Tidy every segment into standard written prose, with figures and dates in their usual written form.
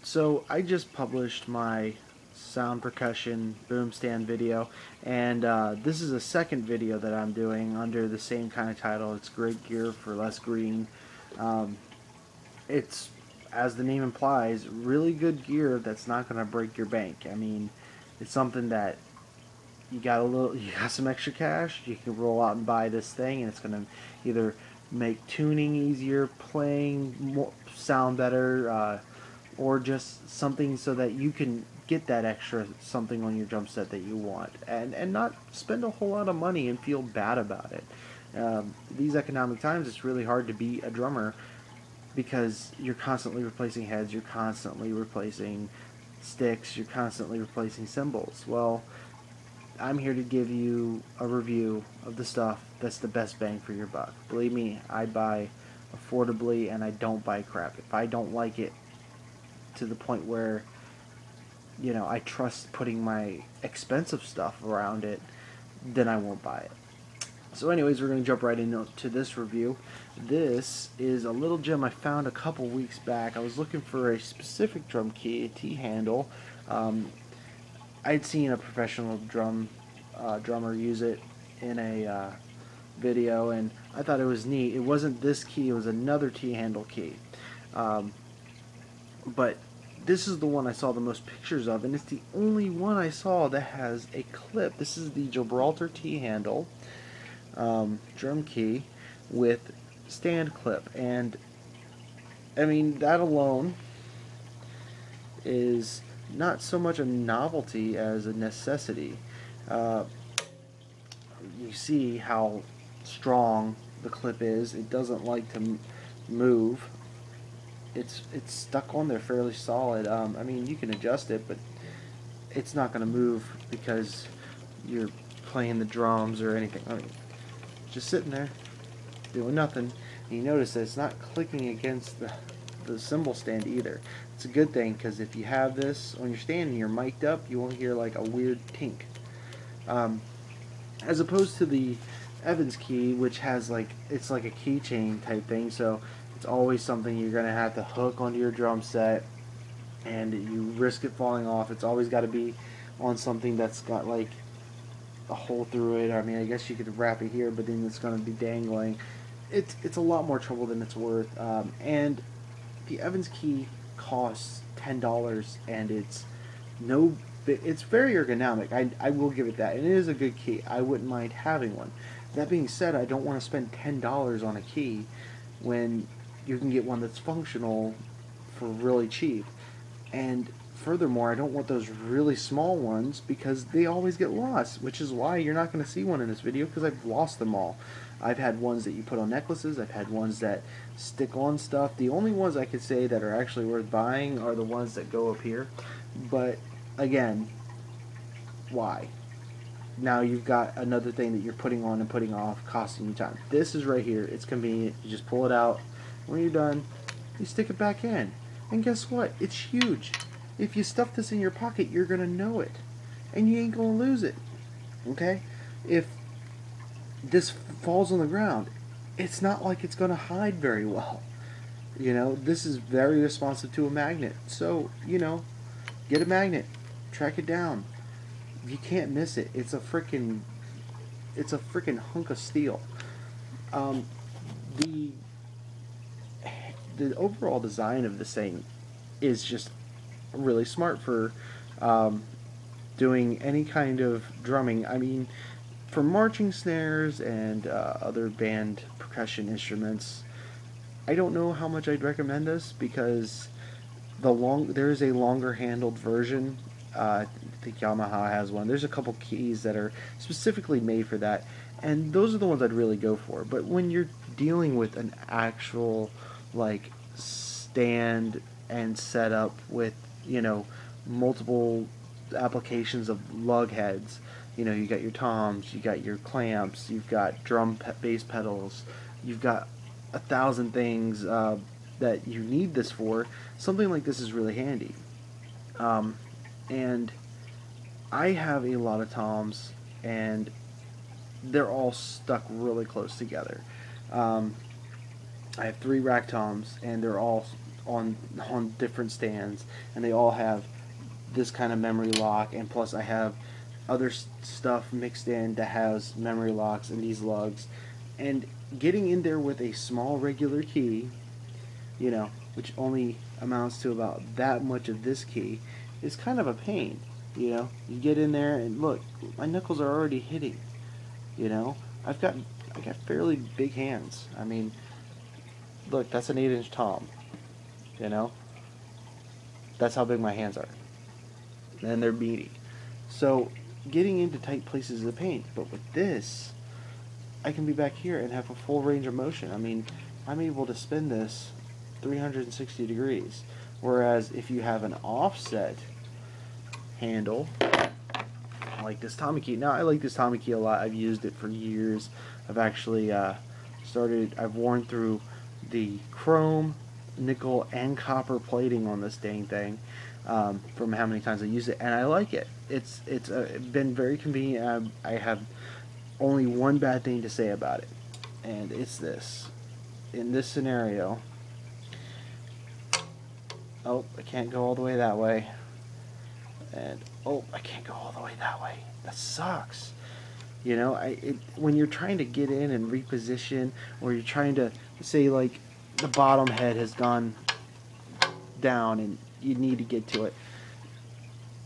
So I just published my sound percussion boom stand video, and this is a second video that I'm doing under the same kind of title. It's great gear for less green. Um, it's, as the name implies, really good gear that's not going to break your bank. I mean, it's something that you got some extra cash, you can roll out and buy this thing, and it's going to either make tuning easier, playing more, sound better, or just something so that you can get that extra something on your drum set that you want, and not spend a whole lot of money and feel bad about it. These economic times, it's really hard to be a drummer because you're constantly replacing heads, you're constantly replacing sticks, you're constantly replacing cymbals. Well, I'm here to give you a review of the stuff that's the best bang for your buck. Believe me, I buy affordably and I don't buy crap. If I don't like it to the point where, I trust putting my expensive stuff around it, then I won't buy it. So anyways, we're going to jump right into this review. This is a little gem I found a couple weeks back. I was looking for a specific drum key, a T-handle. I'd seen a professional drummer use it in a video, and I thought it was neat. It wasn't this key, it was another T-handle key. But this is the one I saw the most pictures of, and it's the only one I saw that has a clip. This is the Gibraltar T-handle drum key with stand clip, and I mean, that alone is not so much a novelty as a necessity. You see how strong the clip is. It doesn't like to move. It's stuck on there fairly solid. I mean, you can adjust it, but it's not going to move because you're playing the drums or anything. I mean, just sitting there doing nothing. And you notice that it's not clicking against the cymbal stand either. It's a good thing, because if you have this on your stand and you're mic'd up, you won't hear like a weird tink. As opposed to the Evans key, which has it's like a keychain type thing, so it's always something you're going to have to hook onto your drum set, and you risk it falling off. It's always got to be on something that's got like a hole through it. I mean, I guess you could wrap it here, but then it's going to be dangling. It's a lot more trouble than it's worth. And the Evans key costs $10, and it's very ergonomic. I will give it that. And it is a good key. I wouldn't mind having one. That being said, I don't want to spend $10 on a key when you can get one that's functional for really cheap. And furthermore, I don't want those really small ones because they always get lost, which is why you're not going to see one in this video, because I've lost them all. I've had ones that you put on necklaces, I've had ones that stick on stuff. The only ones I could say that are actually worth buying are the ones that go up here. But again, why? Now you've got another thing that you're putting on and putting off, costing you time. This is right here. It's convenient. You just pull it out. When you're done, you stick it back in. And guess what? It's huge. If you stuff this in your pocket, you're going to know it. And you ain't going to lose it. Okay? If this falls on the ground, it's not like it's going to hide very well. This is very responsive to a magnet. So, get a magnet. Track it down. You can't miss it. It's a freaking hunk of steel. The overall design of this thing is just really smart for doing any kind of drumming. I mean, for marching snares and other band percussion instruments, I don't know how much I'd recommend this, because there is a longer handled version. I think Yamaha has one. There's a couple keys that are specifically made for that, and those are the ones I'd really go for. But when you're dealing with an actual stand and setup with multiple applications of lug heads, you got your toms, you got your clamps, you've got bass pedals, you've got 1,000 things that you need this for. Something like this is really handy. And I have a lot of toms, and they're all stuck really close together. I have 3 rack toms, and they're all on different stands, and they all have this kind of memory lock, and plus I have other stuff mixed in that has memory locks and these lugs, and getting in there with a small regular key, you know, which only amounts to about that much of this key, is kind of a pain. You know, you get in there and look, my knuckles are already hitting. You know, I got fairly big hands. I mean, look, that's an 8-inch Tom. You know, that's how big my hands are, and they're meaty. So getting into tight places is a pain. But with this, I can be back here and have a full range of motion. I mean, I'm able to spin this 360 degrees. Whereas if you have an offset handle, like this Tommy key. Now I like this Tommy key a lot. I've used it for years. I've actually I've worn through the chrome, nickel, and copper plating on this dang thing from how many times I use it, and I like it. It's been very convenient. I have only one bad thing to say about it, and it's this. In this scenario, oh, I can't go all the way that way. And oh, I can't go all the way that way. That sucks. You know, when you're trying to get in and reposition, or you're trying to say like the bottom head has gone down and you need to get to it,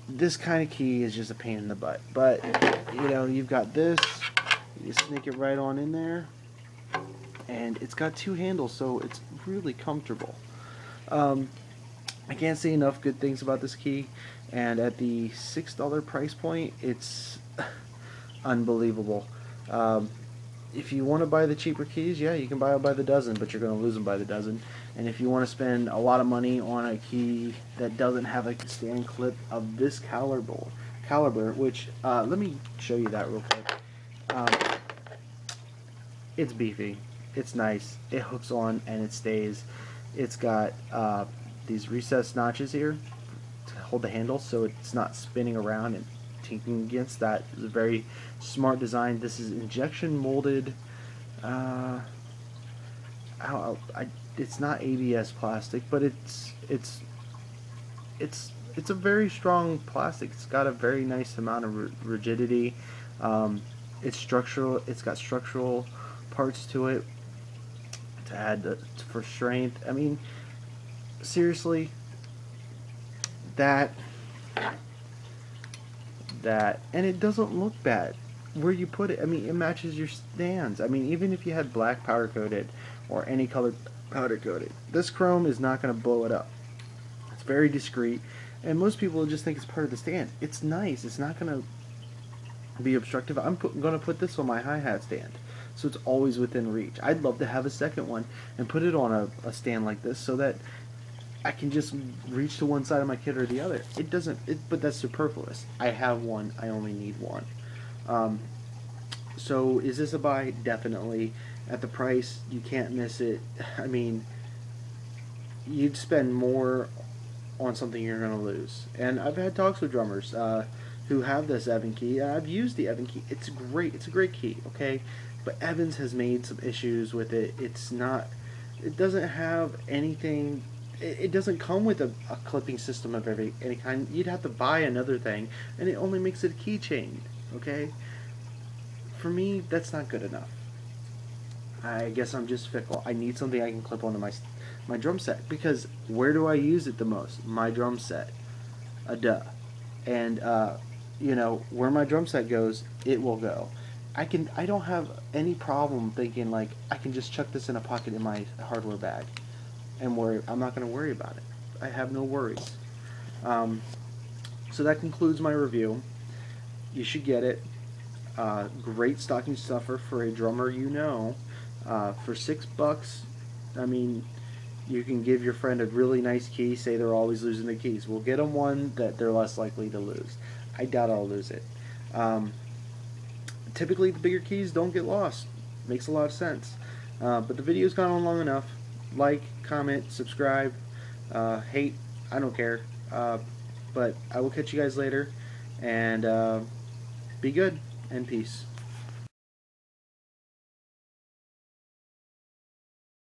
this kind of key is just a pain in the butt. But you know, you've got this. You sneak it right on in there, and it's got two handles, so it's really comfortable. I can't say enough good things about this key, and at the $6 price point, it's unbelievable. If you want to buy the cheaper keys, yeah, you can buy it by the dozen, but you're going to lose them by the dozen. And if you want to spend a lot of money on a key that doesn't have a stand clip of this caliber, which let me show you that real quick. It's beefy, it's nice, it hooks on and it stays. It's got these recessed notches here to hold the handle so it's not spinning around and tinking against. That is a very smart design. This is injection molded. It's not ABS plastic, but it's a very strong plastic. It's got a very nice amount of rigidity. It's structural. It's got structural parts to it to add for strength. I mean, seriously, that, and it doesn't look bad where you put it. I mean, it matches your stands. I mean, even if you had black powder coated or any color powder coated, this chrome is not going to blow it up. It's very discreet, and most people just think it's part of the stand. It's nice. It's not going to be obstructive. I'm going to put this on my hi-hat stand, so it's always within reach. I'd love to have a second one and put it on a stand like this so that I can just reach to one side of my kit or the other. It doesn't, but that's superfluous. I have one. I only need one. So is this a buy? Definitely. At the price, you can't miss it. I mean, you'd spend more on something you're going to lose. And I've had talks with drummers who have this Evan key. I've used the Evan key. It's great. It's a great key, okay? But Evans has made some issues with it. It's not, it doesn't have anything, it doesn't come with a clipping system of any kind. You'd have to buy another thing, and it only makes it a keychain, okay? For me, that's not good enough. I guess I'm just fickle. I need something I can clip onto my drum set, because where do I use it the most? My drum set. And you know, where my drum set goes, it will go. I don't have any problem thinking like I can just chuck this in a pocket in my hardware bag and I'm not going to worry about it. I have no worries. So that concludes my review. You should get it. Great stocking stuffer for a drummer you know. For $6, I mean, you can give your friend a really nice key, say they're always losing their keys. We'll get them one that they're less likely to lose. I doubt I'll lose it. Typically, the bigger keys don't get lost. Makes a lot of sense. But the video's gone on long enough. Like, comment, subscribe, hate, I don't care. But I will catch you guys later, and be good, and peace.